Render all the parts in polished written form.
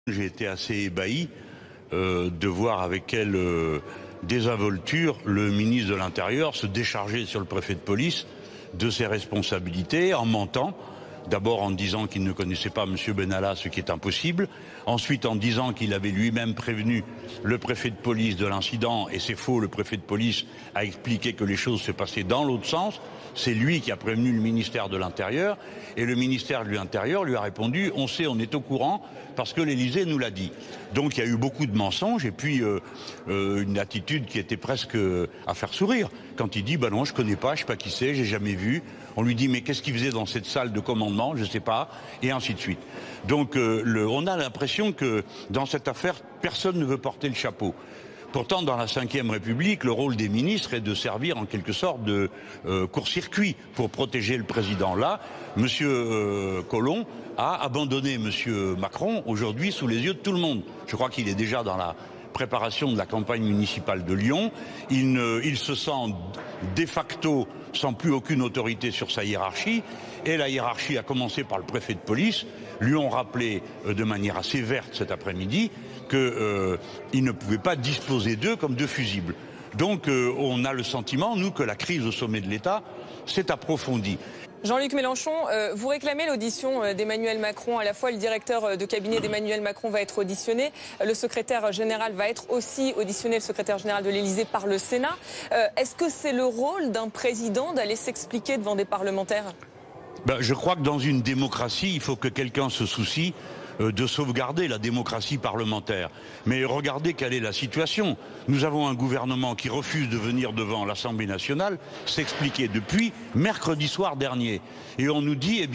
J'ai été assez ébahi de voir avec quelle désinvolture le ministre de l'Intérieur se déchargeait sur le préfet de police de ses responsabilités en mentant. D'abord en disant qu'il ne connaissait pas M. Benalla, ce qui est impossible. Ensuite en disant qu'il avait lui-même prévenu le préfet de police de l'incident. Et c'est faux, le préfet de police a expliqué que les choses se passaient dans l'autre sens. C'est lui qui a prévenu le ministère de l'Intérieur. Et le ministère de l'Intérieur lui a répondu « On sait, on est au courant, parce que l'Élysée nous l'a dit ». Donc il y a eu beaucoup de mensonges et puis une attitude qui était presque à faire sourire. Quand il dit « Bah non, je connais pas, je sais pas qui c'est, j'ai jamais vu ». On lui dit « Mais qu'est-ce qu'il faisait dans cette salle de commandement ? Je sais pas ». Et ainsi de suite. Donc on a l'impression que dans cette affaire, personne ne veut porter le chapeau. Pourtant, dans la Ve République, le rôle des ministres est de servir en quelque sorte de court-circuit pour protéger le président. Là, M. Collomb a abandonné M. Macron aujourd'hui sous les yeux de tout le monde. Je crois qu'il est déjà dans la préparation de la campagne municipale de Lyon. Il se sent de facto sans plus aucune autorité sur sa hiérarchie. Et la hiérarchie, a commencé par le préfet de police, lui ont rappelé de manière assez verte cet après-midi qu'il ne pouvait pas disposer d'eux comme de fusibles. Donc on a le sentiment, nous, que la crise au sommet de l'État s'est approfondie. Jean-Luc Mélenchon, vous réclamez l'audition d'Emmanuel Macron. À la fois, le directeur de cabinet d'Emmanuel Macron va être auditionné. Le secrétaire général va être aussi auditionné, le secrétaire général de l'Élysée, par le Sénat. Est-ce que c'est le rôle d'un président d'aller s'expliquer devant des parlementaires ? Je crois que dans une démocratie, il faut que quelqu'un se soucie de sauvegarder la démocratie parlementaire. Mais regardez quelle est la situation. Nous avons un gouvernement qui refuse de venir devant l'Assemblée nationale s'expliquer depuis mercredi soir dernier. Et on nous dit,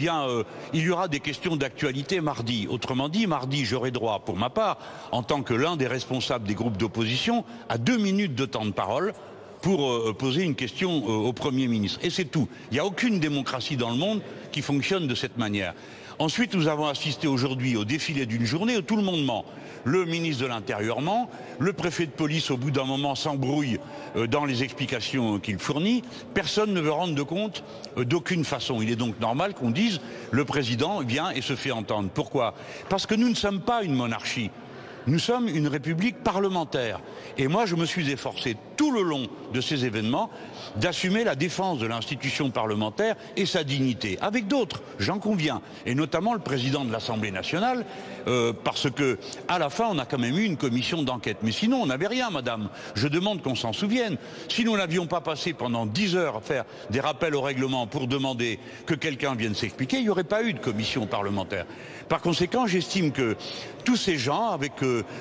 il y aura des questions d'actualité mardi. Autrement dit, mardi, j'aurai droit, pour ma part, en tant que l'un des responsables des groupes d'opposition, à 2 minutes de temps de parole pour poser une question au Premier ministre. Et c'est tout. Il n'y a aucune démocratie dans le monde qui fonctionne de cette manière. Ensuite, nous avons assisté aujourd'hui au défilé d'une journée où tout le monde ment. Le ministre de l'Intérieur ment, le préfet de police, au bout d'un moment, s'embrouille dans les explications qu'il fournit. Personne ne veut rendre de compte d'aucune façon. Il est donc normal qu'on dise le président vient et se fait entendre. Pourquoi ? Parce que nous ne sommes pas une monarchie. Nous sommes une république parlementaire. Et moi, je me suis efforcé tout le long de ces événements d'assumer la défense de l'institution parlementaire et sa dignité. Avec d'autres, j'en conviens. Et notamment le président de l'Assemblée nationale, parce que à la fin, on a quand même eu une commission d'enquête. Mais sinon, on n'avait rien, madame. Je demande qu'on s'en souvienne. Si nous n'avions pas passé pendant 10 heures à faire des rappels au règlement pour demander que quelqu'un vienne s'expliquer, il n'y aurait pas eu de commission parlementaire. Par conséquent, j'estime que tous ces gens, avec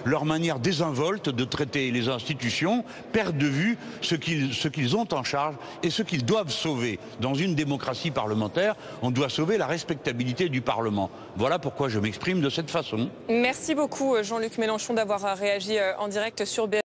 leur manière désinvolte de traiter les institutions, perdent de vue ce qu'ils ont en charge et ce qu'ils doivent sauver. Dans une démocratie parlementaire, on doit sauver la respectabilité du Parlement. Voilà pourquoi je m'exprime de cette façon. Merci beaucoup Jean-Luc Mélenchon d'avoir réagi en direct sur BFM.